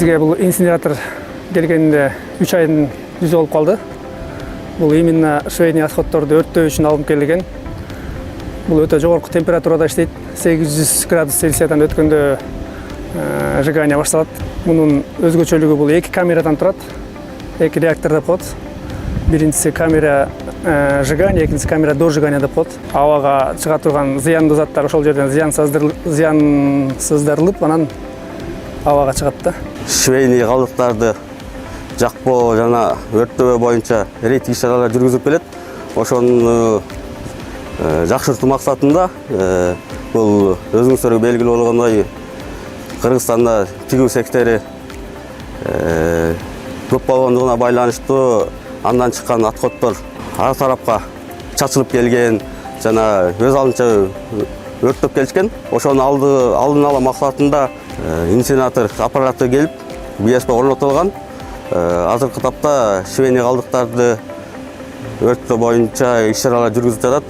Бизге бул инсинератор келгенде 3 айдын жүзү болуп калды. Бул именно швейный отходдорду өрттөө үчүн алынып келген. Бул өтө жогорку температурада иштейт. 800 градус Цельсиядан өткөндө сжигание башталат. Мунун өзгөчөлүгү бул 2 камерадан турат. 2 реактор деп коет. Биринчиси камера сжигание, экинчиси камера до сжигания деп коет. Абага чыга турган зыяндуу заттар ошол жерден зыянсыздырылып, анан абага чыгат да. Швейный калдыктарды жакпоо жана өрттөө боюнча рейд иш-чаралар жүргүзүп келет. Ошону жакшыртуу максатында бул өзүңүздөргө белгилүү болгондой Кыргызстанда тигүү сектори көп болгондугуна байланыштуу андан чыккан отходдор ар тарапка чачылып келген жана өз алдынча өрттөп келишкен. Ошону алдын ала максатында инсинератор аппараты келип БСП орнотулган. Азыркы тапта швейный калдыктарды өрттөө боюнча иш-чаралар жүргүзүлүп жатат.